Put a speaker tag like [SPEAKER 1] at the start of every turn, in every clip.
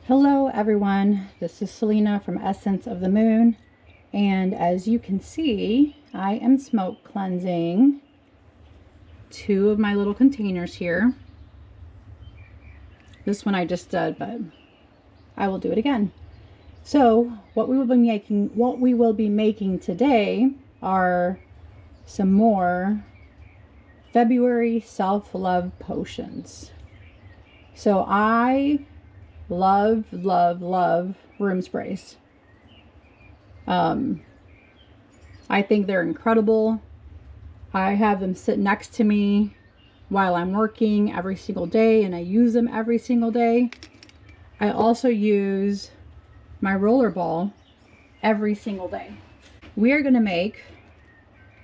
[SPEAKER 1] Hello everyone, this is Selena from Essence of the Moon, and as you can see, I am smoke cleansing 2 of my little containers here. This one I just did, but I will do it again. So what we will be making today are some more February self-love potions. So I love room sprays. I think they're incredible. I have them sit next to me while I'm working every single day, and I use them every single day. I also use my Rollerball every single day. We are going to make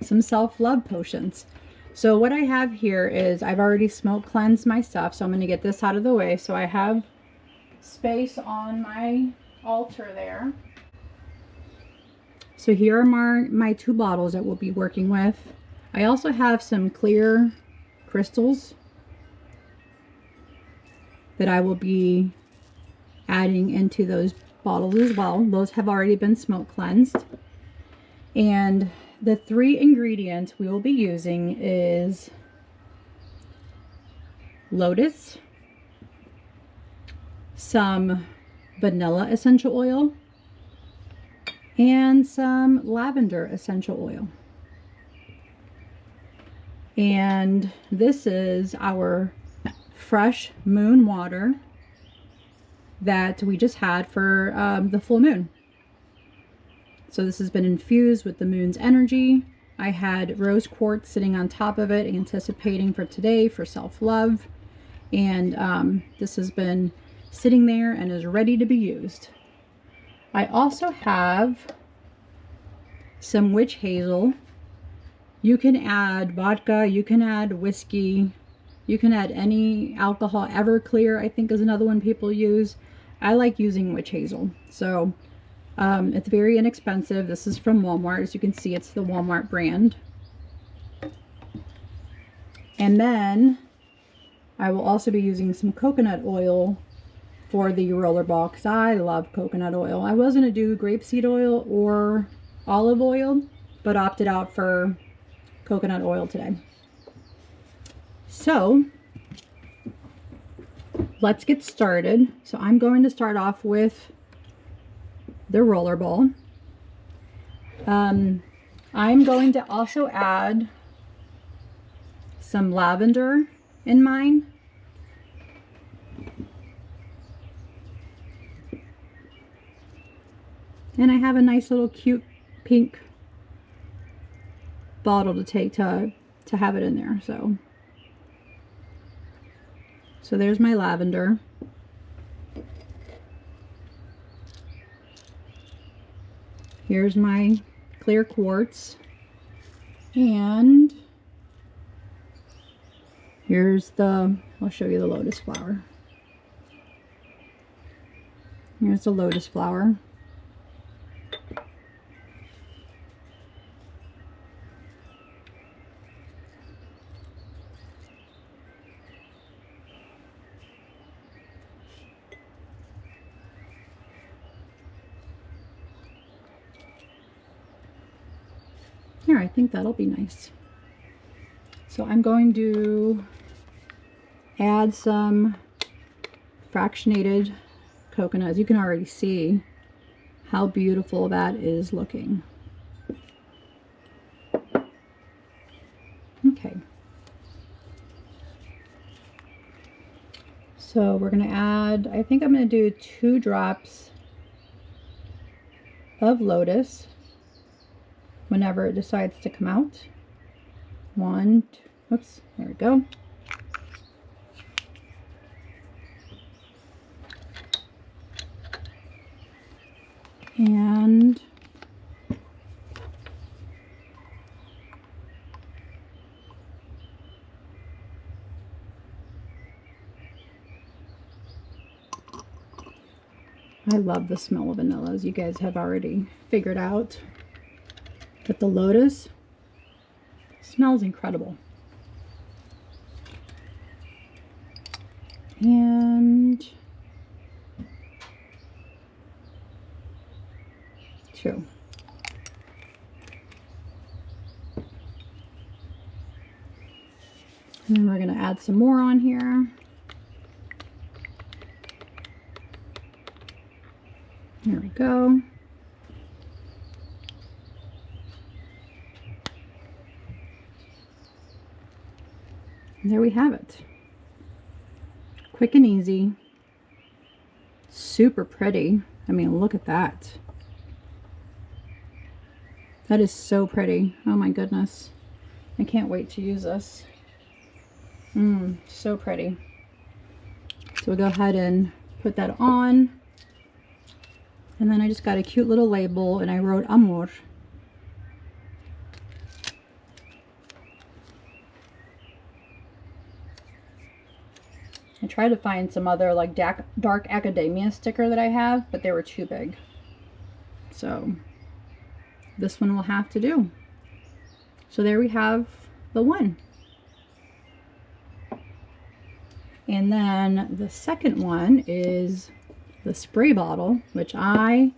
[SPEAKER 1] some self-love potions. So what I have here is I've already smoke cleansed my stuff, so I'm going to get this out of the way. So I have space on my altar there. So here are my 2 bottles that we'll be working with. I also have some clear crystals that I will be adding into those bottles as well. Those have already been smoke cleansed. And the 3 ingredients we will be using is lotus, some vanilla essential oil, and some lavender essential oil. And this is our fresh moon water that we just had for the full moon. So this has been infused with the moon's energy. I had rose quartz sitting on top of it, anticipating for today for self-love. And this has been sitting there and is ready to be used. I also have some witch hazel. You can add vodka, you can add whiskey, you can add any alcohol. Everclear, I think, is another one people use. I like using witch hazel. So it's very inexpensive. This is from Walmart. As you can see, it's the Walmart brand. And then I will also be using some coconut oil for the Rollerball, because I love coconut oil. I was going to do grapeseed oil or olive oil, but opted out for coconut oil today. So let's get started. So I'm going to start off with the Rollerball. I'm going to also add some lavender in mine. And I have a nice little cute pink bottle to take to have it in there. So there's my lavender. Here's my clear quartz. And here's I'll show you the lotus flower. Here's the lotus flower. Here, I think that'll be nice. So I'm going to add some fractionated coconut. As you can already see how beautiful that is looking. Okay. So we're going to add, I think I'm going to do 2 drops of lotus whenever it decides to come out. 1, 2, oops, there we go. And I love the smell of vanilla, as you guys have already figured out. But the lotus smells incredible. And too. And then we're going to add some more on here. There we go. And there we have it. Quick and easy. Super pretty. I mean, look at that. That is so pretty. Oh my goodness. I can't wait to use this. So pretty. So we'll go ahead and put that on. And then I just got a cute little label and I wrote Amor. I tried to find some other like dark academia sticker that I have, but they were too big. So this one will have to do. So there we have the one. And then the second one is the spray bottle, which I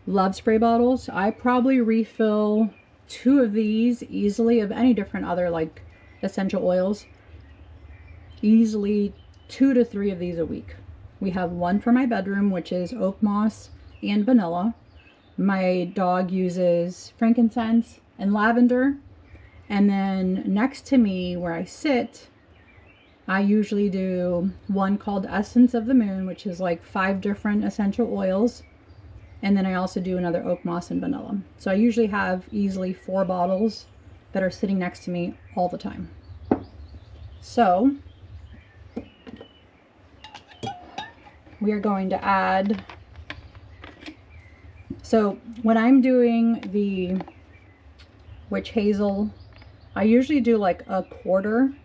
[SPEAKER 1] love spray bottles. I probably refill 2 of these easily, of any different other like essential oils. Easily 2 to 3 of these a week. We have one for my bedroom, which is oak moss and vanilla. My dog uses frankincense and lavender. And then next to me where I sit, I usually do one called Essence of the Moon, which is like 5 different essential oils. And then I also do another oak moss and vanilla. So I usually have easily 4 bottles that are sitting next to me all the time. So we are going to add, so when I'm doing the witch hazel, I usually do like 1/4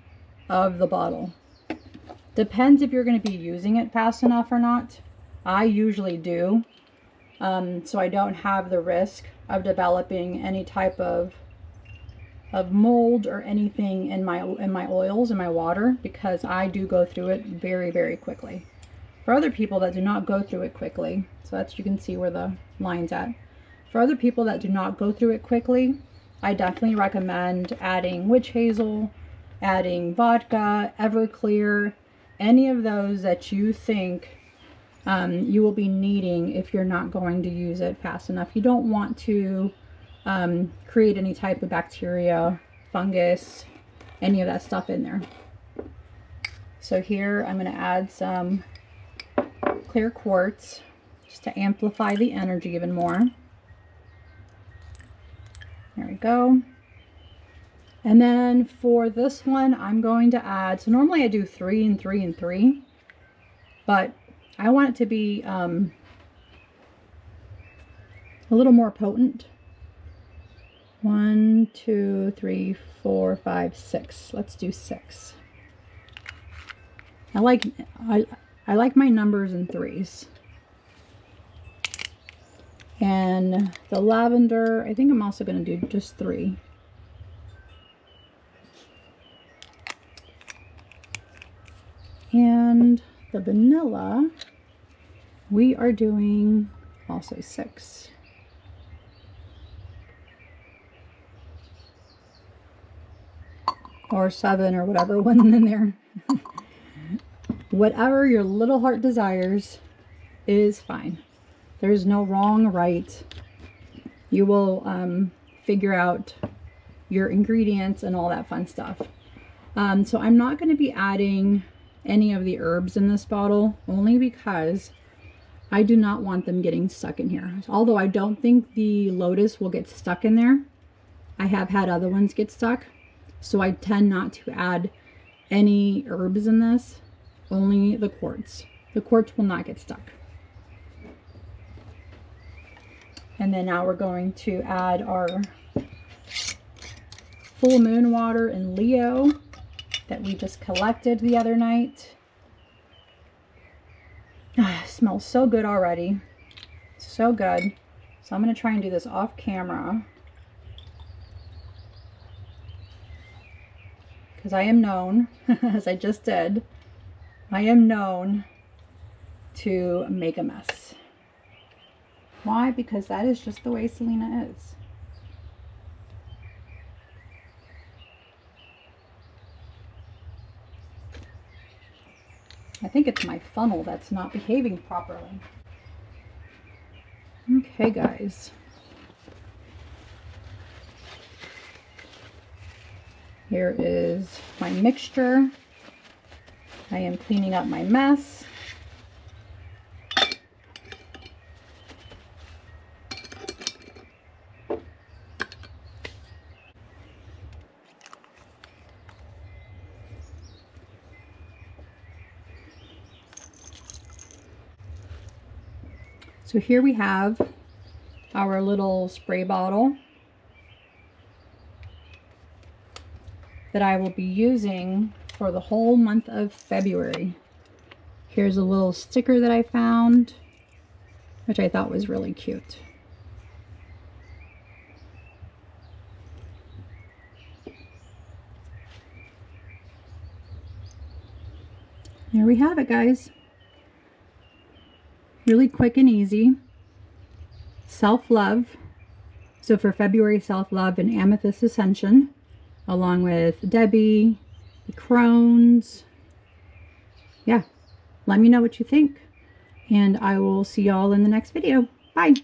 [SPEAKER 1] of the bottle. Depends if you're going to be using it fast enough or not. I usually do, so I don't have the risk of developing any type of mold or anything in my oils, in my water, because I do go through it very, very quickly. For other people that do not go through it quickly, so that's, you can see where the line's at. For other people that do not go through it quickly, I definitely recommend adding witch hazel, adding vodka, Everclear, any of those that you think you will be needing if you're not going to use it fast enough. You don't want to create any type of bacteria, fungus, any of that stuff in there. So here I'm going to add some clear quartz just to amplify the energy even more. There we go. And then for this one, I'm going to add, so normally I do 3 and 3 and 3, but I want it to be a little more potent. 1, 2, 3, 4, 5, 6. Let's do 6. I like my numbers in 3s. And the lavender, I think I'm also going to do just 3. And the vanilla, we are doing also 6. Or 7 or whatever went in there. Whatever your little heart desires is fine. There's no wrong or right. You will figure out your ingredients and all that fun stuff. So I'm not going to be adding any of the herbs in this bottle, only because I do not want them getting stuck in here. Although I don't think the lotus will get stuck in there. I have had other ones get stuck. So I tend not to add any herbs in this, only the quartz. The quartz will not get stuck. And then now we're going to add our full moon water in Leo that we just collected the other night. Smells so good already. So good. So I'm going to try and do this off camera, because I am known, as I just did, I am known to make a mess. Why? Because that is just the way Selena is. I think it's my funnel that's not behaving properly. Okay, guys. Here is my mixture. I am cleaning up my mess. So here we have our little spray bottle that I will be using for the whole month of February. Here's a little sticker that I found, which I thought was really cute. There we have it, guys. Really quick and easy. Self-love. So for February, self-love and Amethyst Ascension, along with Debbie, the Crones. Yeah, let me know what you think. And I will see y'all in the next video. Bye.